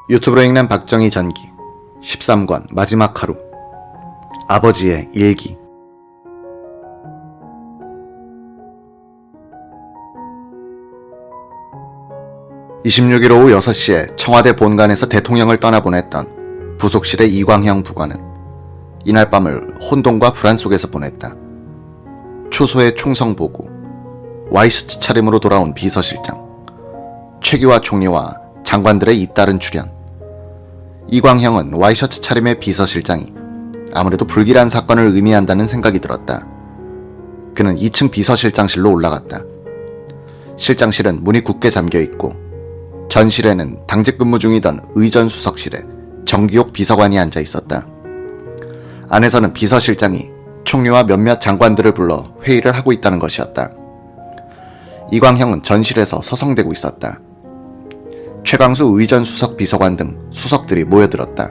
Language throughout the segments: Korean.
유튜브로 읽는 박정희 전기 13권 마지막 하루. 아버지의 일기. (26일) 오후 6시에 청와대 본관에서 대통령을 떠나보냈던 부속실의 이광형 부관은 이날 밤을 혼돈과 불안 속에서 보냈다. 초소의 총성보고, 와이셔츠 차림으로 돌아온 비서실장, 최규하 총리와 장관들의 잇따른 출연. 이광형은 와이셔츠 차림의 비서실장이 아무래도 불길한 사건을 의미한다는 생각이 들었다. 그는 2층 비서실장실로 올라갔다. 실장실은 문이 굳게 잠겨있고 전실에는 당직 근무 중이던 의전수석실에 정기옥 비서관이 앉아 있었다. 안에서는 비서실장이 총리와 몇몇 장관들을 불러 회의를 하고 있다는 것이었다. 이광형은 전실에서 서성대고 있었다. 최강수 의전수석 비서관 등 수석들이 모여들었다.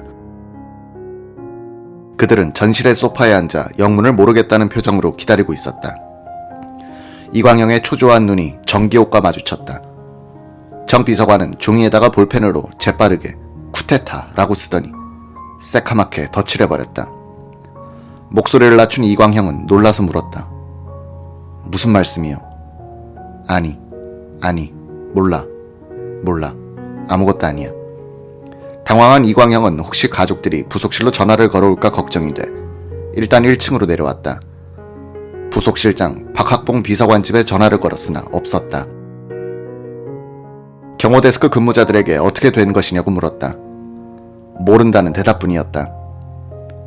그들은 전실의 소파에 앉아 영문을 모르겠다는 표정으로 기다리고 있었다. 이광형의 초조한 눈이 정기옥과 마주쳤다. 정 비서관은 종이에다가 볼펜으로 재빠르게 쿠데타라고 쓰더니 새카맣게 덧칠해버렸다. 목소리를 낮춘 이광형은 놀라서 물었다. 무슨 말씀이요? 아니, 몰라. 아무것도 아니야. 당황한 이광형은 혹시 가족들이 부속실로 전화를 걸어올까 걱정이 돼 일단 1층으로 내려왔다. 부속실장 박학봉 비서관 집에 전화를 걸었으나 없었다. 경호데스크 근무자들에게 어떻게 된 것이냐고 물었다. 모른다는 대답뿐이었다.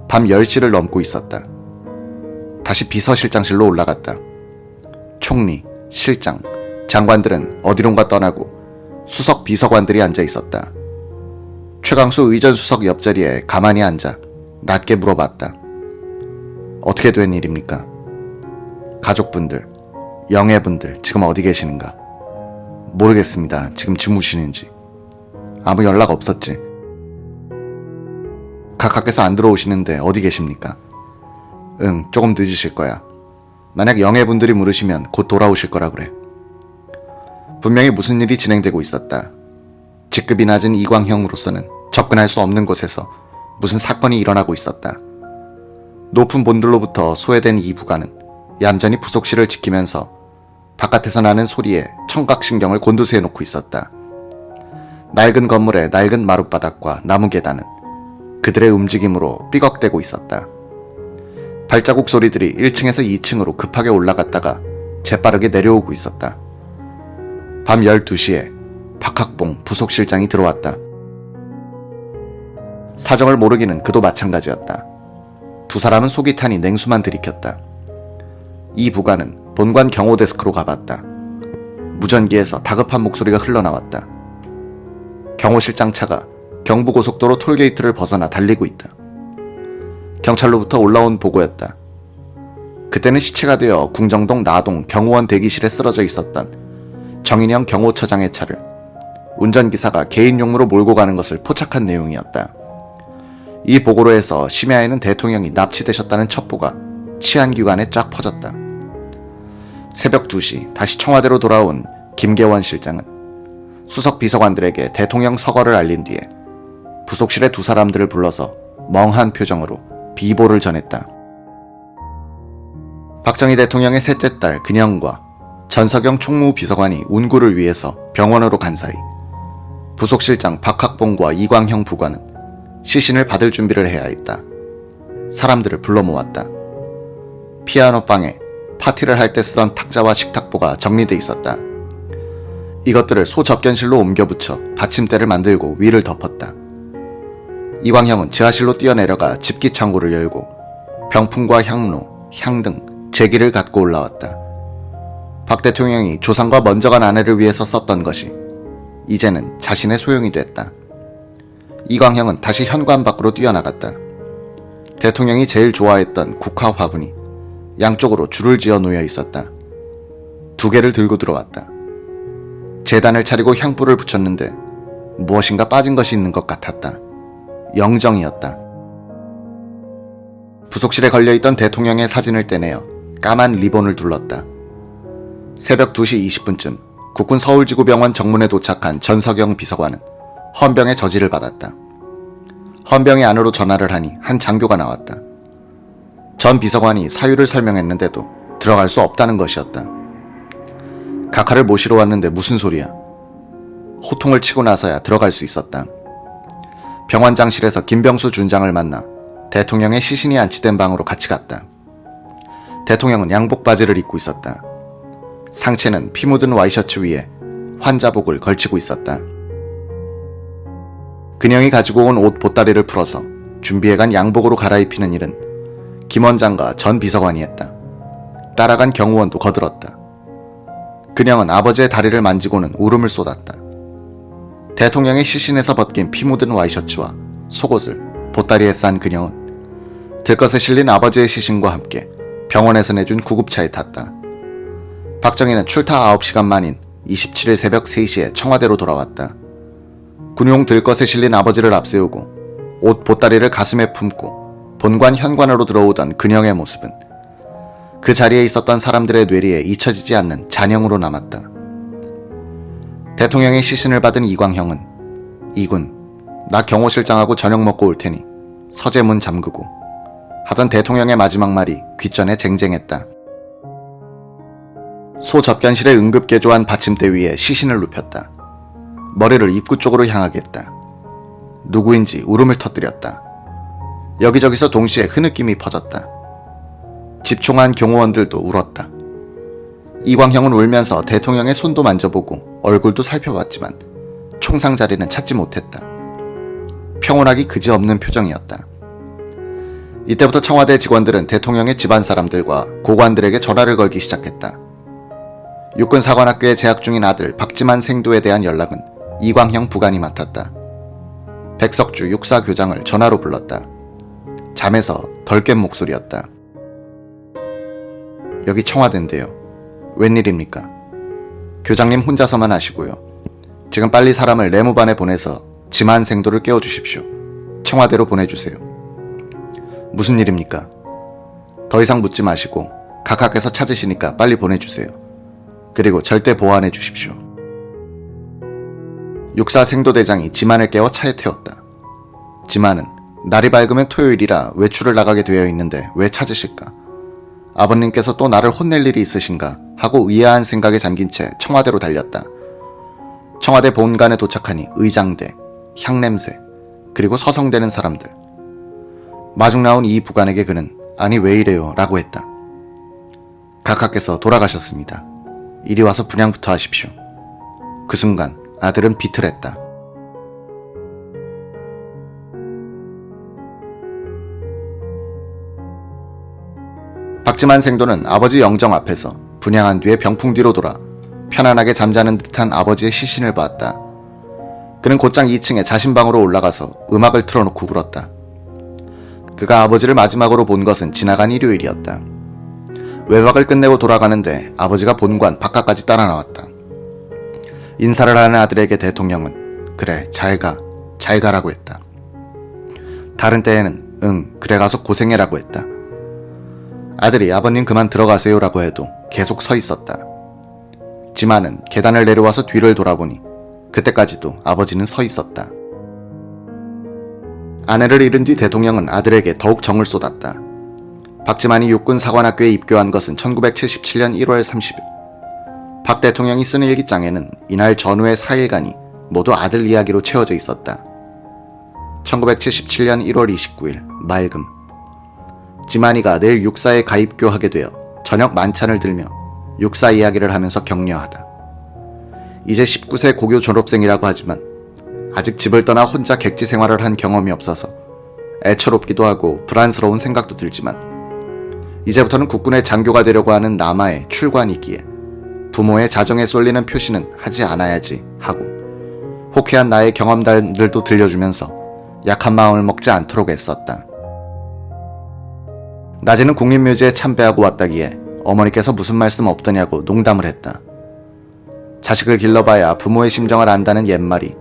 밤 10시를 넘고 있었다. 다시 비서실장실로 올라갔다. 총리, 실장, 장관들은 어디론가 떠나고 수석 비서관들이 앉아 있었다. 최강수 의전수석 옆자리에 가만히 앉아 낮게 물어봤다. 어떻게 된 일입니까? 가족분들, 영애분들 지금 어디 계시는가? 모르겠습니다. 지금 주무시는지. 아무 연락 없었지. 각하께서 안 들어오시는데 어디 계십니까? 응, 조금 늦으실 거야. 만약 영애분들이 물으시면 곧 돌아오실 거라 그래. 분명히 무슨 일이 진행되고 있었다. 직급이 낮은 이광형으로서는 접근할 수 없는 곳에서 무슨 사건이 일어나고 있었다. 높은 본들로부터 소외된 이 부관은 얌전히 부속실을 지키면서 바깥에서 나는 소리에 청각신경을 곤두세워 놓고 있었다. 낡은 건물의 낡은 마룻바닥과 나무 계단은 그들의 움직임으로 삐걱대고 있었다. 발자국 소리들이 1층에서 2층으로 급하게 올라갔다가 재빠르게 내려오고 있었다. 밤 12시에 박학봉 부속실장이 들어왔다. 사정을 모르기는 그도 마찬가지였다. 두 사람은 속이 타니 냉수만 들이켰다. 이 부관은 본관 경호데스크로 가봤다. 무전기에서 다급한 목소리가 흘러나왔다. 경호실장 차가 경부고속도로 톨게이트를 벗어나 달리고 있다. 경찰로부터 올라온 보고였다. 그때는 시체가 되어 궁정동 나동 경호원 대기실에 쓰러져 있었던 정인영 경호처장의 차를 운전기사가 개인 용무로 몰고 가는 것을 포착한 내용이었다. 이 보고로 해서 심야에는 대통령이 납치되셨다는 첩보가 치안기관에 쫙 퍼졌다. 새벽 2시 다시 청와대로 돌아온 김계원 실장은 수석 비서관들에게 대통령 서거를 알린 뒤에 부속실의 두 사람들을 불러서 멍한 표정으로 비보를 전했다. 박정희 대통령의 셋째 딸 근영과 전석영 총무비서관이 운구를 위해서 병원으로 간 사이 부속실장 박학봉과 이광형 부관은 시신을 받을 준비를 해야 했다. 사람들을 불러 모았다. 피아노방에 파티를 할 때 쓰던 탁자와 식탁보가 정리돼 있었다. 이것들을 소접견실로 옮겨 붙여 받침대를 만들고 위를 덮었다. 이광형은 지하실로 뛰어내려가 집기 창고를 열고 병풍과 향로, 향 등 제기를 갖고 올라왔다. 박 대통령이 조상과 먼저 간 아내를 위해서 썼던 것이 이제는 자신의 소용이 됐다. 이광형은 다시 현관 밖으로 뛰어나갔다. 대통령이 제일 좋아했던 국화 화분이 양쪽으로 줄을 지어 놓여 있었다. 2개를 들고 들어왔다. 제단을 차리고 향불을 붙였는데 무엇인가 빠진 것이 있는 것 같았다. 영정이었다. 부속실에 걸려있던 대통령의 사진을 떼내어 까만 리본을 둘렀다. 새벽 2시 20분쯤 국군 서울지구병원 정문에 도착한 전석영 비서관은 헌병의 저지를 받았다. 헌병이 안으로 전화를 하니 한 장교가 나왔다. 전 비서관이 사유를 설명했는데도 들어갈 수 없다는 것이었다. 각하를 모시러 왔는데 무슨 소리야. 호통을 치고 나서야 들어갈 수 있었다. 병원장실에서 김병수 준장을 만나 대통령의 시신이 안치된 방으로 같이 갔다. 대통령은 양복 바지를 입고 있었다. 상체는 피 묻은 와이셔츠 위에 환자복을 걸치고 있었다. 근영이 가지고 온 옷 보따리를 풀어서 준비해간 양복으로 갈아입히는 일은 김 원장과 전 비서관이 했다. 따라간 경호원도 거들었다. 근영은 아버지의 다리를 만지고는 울음을 쏟았다. 대통령의 시신에서 벗긴 피 묻은 와이셔츠와 속옷을 보따리에 싼 근영은 들것에 실린 아버지의 시신과 함께 병원에서 내준 구급차에 탔다. 박정희는 출타 9시간 만인 27일 새벽 3시에 청와대로 돌아왔다. 군용 들것에 실린 아버지를 앞세우고 옷 보따리를 가슴에 품고 본관 현관으로 들어오던 근영의 모습은 그 자리에 있었던 사람들의 뇌리에 잊혀지지 않는 잔영으로 남았다. 대통령의 시신을 받은 이광형은 이군, 나 경호실장하고 저녁 먹고 올 테니 서재문 잠그고 하던 대통령의 마지막 말이 귓전에 쟁쟁했다. 소접견실에 응급개조한 받침대 위에 시신을 눕혔다. 머리를 입구 쪽으로 향하게 했다. 누구인지 울음을 터뜨렸다. 여기저기서 동시에 흐느낌이 퍼졌다. 집총한 경호원들도 울었다. 이광형은 울면서 대통령의 손도 만져보고 얼굴도 살펴봤지만 총상 자리는 찾지 못했다. 평온하기 그지없는 표정이었다. 이때부터 청와대 직원들은 대통령의 집안 사람들과 고관들에게 전화를 걸기 시작했다. 육군 사관학교에 재학 중인 아들 박지만 생도에 대한 연락은 이광형 부관이 맡았다. 백석주 육사 교장을 전화로 불렀다. 잠에서 덜 깬 목소리였다. 여기 청와대인데요. 웬일입니까? 교장님 혼자서만 하시고요. 지금 빨리 사람을 내무반에 보내서 지만 생도를 깨워주십시오. 청와대로 보내주세요. 무슨 일입니까? 더 이상 묻지 마시고 각하께서 찾으시니까 빨리 보내주세요. 그리고 절대 보완해 주십시오. 육사 생도대장이 지만을 깨워 차에 태웠다. 지만은 날이 밝으면 토요일이라 외출을 나가게 되어 있는데 왜 찾으실까? 아버님께서 또 나를 혼낼 일이 있으신가 하고 의아한 생각에 잠긴 채 청와대로 달렸다. 청와대 본관에 도착하니 의장대, 향냄새, 그리고 서성대는 사람들. 마중 나온 이 부관에게 그는 아니 왜 이래요 라고 했다. 각하께서 돌아가셨습니다. 이리 와서 분양부터 하십시오. 그 순간 아들은 비틀했다. 박지만 생도는 아버지 영정 앞에서 분양한 뒤에 병풍 뒤로 돌아 편안하게 잠자는 듯한 아버지의 시신을 보았다. 그는 곧장 2층에 자신 방으로 올라가서 음악을 틀어놓고 울었다. 그가 아버지를 마지막으로 본 것은 지나간 일요일이었다. 외박을 끝내고 돌아가는데 아버지가 본관 바깥까지 따라 나왔다. 인사를 하는 아들에게 대통령은 그래 잘 가라고 했다. 다른 때에는 응 그래 가서 고생해라고 했다. 아들이 아버님 그만 들어가세요 라고 해도 계속 서 있었다. 지만은 계단을 내려와서 뒤를 돌아보니 그때까지도 아버지는 서 있었다. 아내를 잃은 뒤 대통령은 아들에게 더욱 정을 쏟았다. 박지만이 육군 사관학교에 입교한 것은 1977년 1월 30일. 박 대통령이 쓴 일기장에는 이날 전후의 4일간이 모두 아들 이야기로 채워져 있었다. 1977년 1월 29일 맑음. 지만이가 내일 육사에 가입교하게 되어 저녁 만찬을 들며 육사 이야기를 하면서 격려하다. 이제 19세 고교 졸업생이라고 하지만 아직 집을 떠나 혼자 객지 생활을 한 경험이 없어서 애처롭기도 하고 불안스러운 생각도 들지만 이제부터는 국군의 장교가 되려고 하는 남아의 출관이기에 부모의 자정에 쏠리는 표시는 하지 않아야지 하고 호쾌한 나의 경험담들도 들려주면서 약한 마음을 먹지 않도록 애썼다. 낮에는 국립묘지에 참배하고 왔다기에 어머니께서 무슨 말씀 없더냐고 농담을 했다. 자식을 길러봐야 부모의 심정을 안다는 옛말이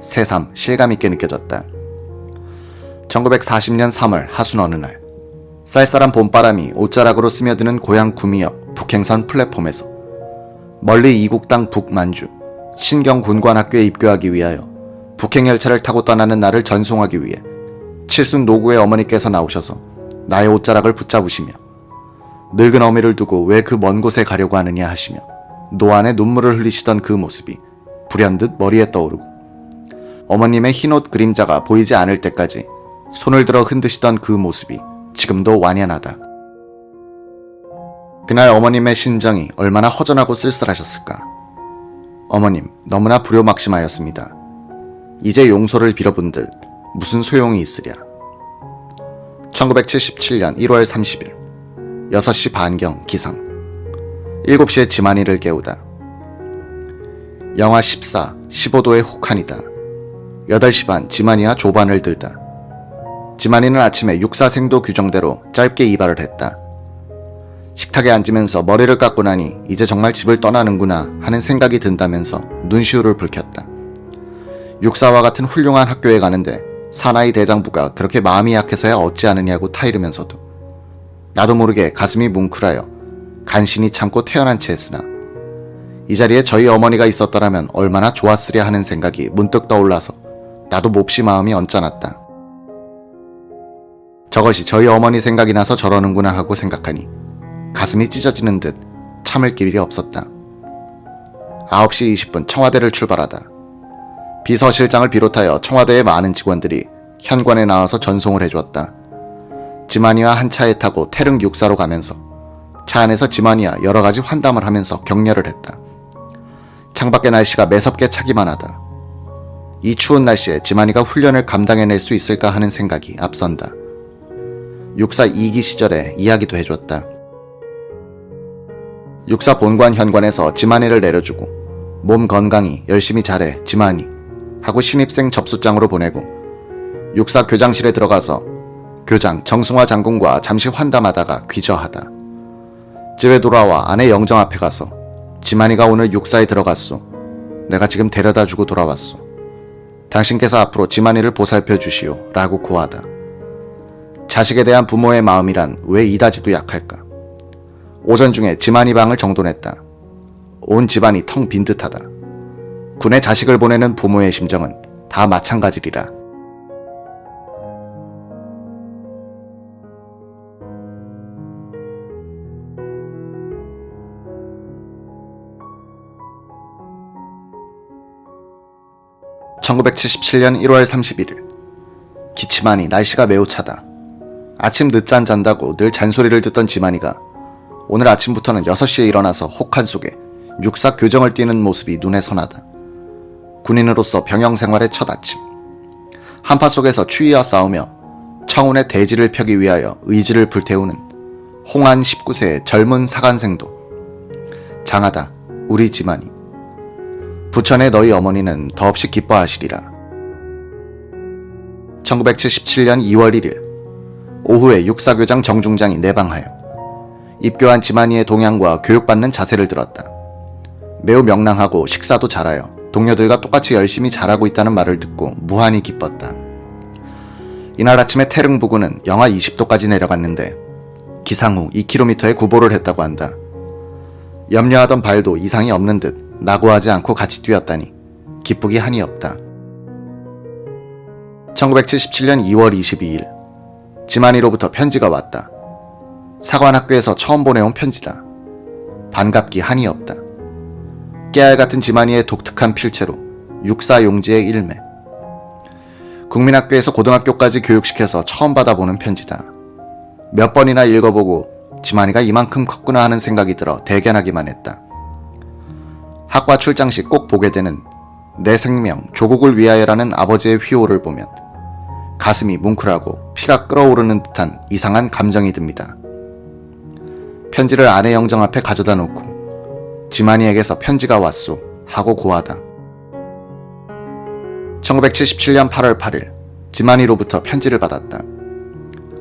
새삼 실감있게 느껴졌다. 1940년 3월 하순 어느 날 쌀쌀한 봄바람이 옷자락으로 스며드는 고향 구미역 북행선 플랫폼에서 멀리 이국당 북만주 신경군관학교에 입교하기 위하여 북행열차를 타고 떠나는 나를 전송하기 위해 칠순 노구의 어머니께서 나오셔서 나의 옷자락을 붙잡으시며 늙은 어미를 두고 왜 그 먼 곳에 가려고 하느냐 하시며 노안에 눈물을 흘리시던 그 모습이 불현듯 머리에 떠오르고 어머님의 흰옷 그림자가 보이지 않을 때까지 손을 들어 흔드시던 그 모습이 지금도 완연하다. 그날 어머님의 심정이 얼마나 허전하고 쓸쓸하셨을까. 어머님 너무나 불효막심하였습니다. 이제 용서를 빌어본들 무슨 소용이 있으랴. 1977년 1월 30일 6시 반경 기상. 7시에 지만이를 깨우다. 영하 14, 15도의 혹한이다. 8시 반 지만이와 조반을 들다. 지만이는 아침에 육사생도 규정대로 짧게 이발을 했다. 식탁에 앉으면서 머리를 깎고 나니 이제 정말 집을 떠나는구나 하는 생각이 든다면서 눈시울을 붉혔다. 육사와 같은 훌륭한 학교에 가는데 사나이 대장부가 그렇게 마음이 약해서야 어찌하느냐고 타이르면서도 나도 모르게 가슴이 뭉클하여 간신히 참고 태어난 채 했으나 이 자리에 저희 어머니가 있었더라면 얼마나 좋았으랴 하는 생각이 문득 떠올라서 나도 몹시 마음이 언짢았다. 저것이 저희 어머니 생각이 나서 저러는구나 하고 생각하니 가슴이 찢어지는 듯 참을 길이 없었다. 9시 20분 청와대를 출발하다. 비서실장을 비롯하여 청와대의 많은 직원들이 현관에 나와서 전송을 해주었다. 지만이와 한 차에 타고 태릉 육사로 가면서 차 안에서 지만이와 여러가지 환담을 하면서 격려를 했다. 창밖의 날씨가 매섭게 차기만 하다. 이 추운 날씨에 지만이가 훈련을 감당해낼 수 있을까 하는 생각이 앞선다. 육사 2기 시절에 이야기도 해줬다. 육사 본관 현관에서 지만이를 내려주고 몸 건강히 열심히 잘해 지만이 하고 신입생 접수장으로 보내고 육사 교장실에 들어가서 교장 정승화 장군과 잠시 환담하다가 귀저하다. 집에 돌아와 아내 영정 앞에 가서 지만이가 오늘 육사에 들어갔소. 내가 지금 데려다주고 돌아왔소. 당신께서 앞으로 지만이를 보살펴 주시오 라고 고하다. 자식에 대한 부모의 마음이란 왜 이다지도 약할까. 오전 중에 지만이 방을 정돈했다. 온 집안이 텅 빈 듯하다. 군에 자식을 보내는 부모의 심정은 다 마찬가지리라. (1977년 1월 31일) 기침하니 날씨가 매우 차다. 아침 늦잠 잔다고 늘 잔소리를 듣던 지만이가 오늘 아침부터는 6시에 일어나서 혹한 속에 육사 교정을 뛰는 모습이 눈에 선하다. 군인으로서 병영 생활의 첫 아침. 한파 속에서 추위와 싸우며 청운의 대지를 펴기 위하여 의지를 불태우는 홍안 19세의 젊은 사관생도. 장하다 우리 지만이. 부천의 너희 어머니는 더없이 기뻐하시리라. 1977년 2월 1일 오후에 육사교장 정중장이 내방하여 입교한 지만이의 동향과 교육받는 자세를 들었다. 매우 명랑하고 식사도 잘하여 동료들과 똑같이 열심히 잘하고 있다는 말을 듣고 무한히 기뻤다. 이날 아침에 태릉 부근은 영하 20도까지 내려갔는데 기상 후 2km의 구보를 했다고 한다. 염려하던 발도 이상이 없는 듯 낙오하지 않고 같이 뛰었다니 기쁘기 한이 없다. 1977년 2월 22일 지만이로부터 편지가 왔다. 사관학교에서 처음 보내온 편지다. 반갑기 한이 없다. 깨알 같은 지만이의 독특한 필체로 육사용지의 일매. 국민학교에서 고등학교까지 교육시켜서 처음 받아보는 편지다. 몇 번이나 읽어보고 지만이가 이만큼 컸구나 하는 생각이 들어 대견하기만 했다. 학과 출장 시 꼭 보게 되는 내 생명 조국을 위하여라는 아버지의 휘호를 보면 가슴이 뭉클하고 피가 끓어오르는 듯한 이상한 감정이 듭니다. 편지를 아내 영정 앞에 가져다 놓고 지만이에게서 편지가 왔소 하고 고하다. 1977년 8월 8일 지만이로부터 편지를 받았다.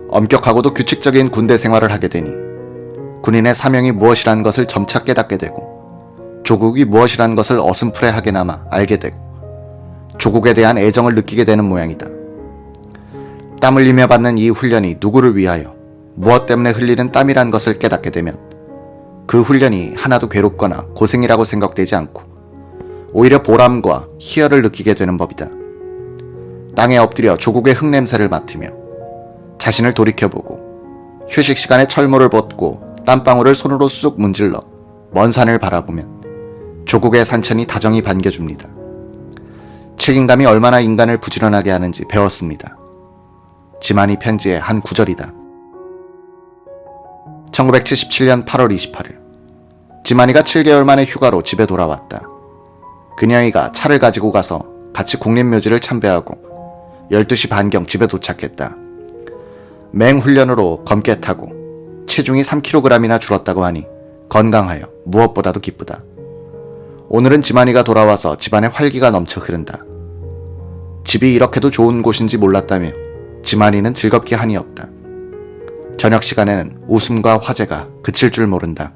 엄격하고도 규칙적인 군대 생활을 하게 되니 군인의 사명이 무엇이란 것을 점차 깨닫게 되고 조국이 무엇이란 것을 어슴푸레하게나마 알게 되고 조국에 대한 애정을 느끼게 되는 모양이다. 땀 흘리며 받는 이 훈련이 누구를 위하여 무엇 때문에 흘리는 땀이란 것을 깨닫게 되면 그 훈련이 하나도 괴롭거나 고생이라고 생각되지 않고 오히려 보람과 희열을 느끼게 되는 법이다. 땅에 엎드려 조국의 흙냄새를 맡으며 자신을 돌이켜보고 휴식 시간에 철모를 벗고 땀방울을 손으로 쑥 문질러 먼 산을 바라보면 조국의 산천이 다정히 반겨줍니다. 책임감이 얼마나 인간을 부지런하게 하는지 배웠습니다. 지만이 편지의 한 구절이다. 1977년 8월 28일 지만이가 7개월 만에 휴가로 집에 돌아왔다. 그녀이가 차를 가지고 가서 같이 국립묘지를 참배하고 12시 반경 집에 도착했다. 맹훈련으로 검게 타고 체중이 3kg이나 줄었다고 하니 건강하여 무엇보다도 기쁘다. 오늘은 지만이가 돌아와서 집안에 활기가 넘쳐 흐른다. 집이 이렇게도 좋은 곳인지 몰랐다며 지만이는 즐겁게 한이 없다. 저녁 시간에는 웃음과 화제가 그칠 줄 모른다.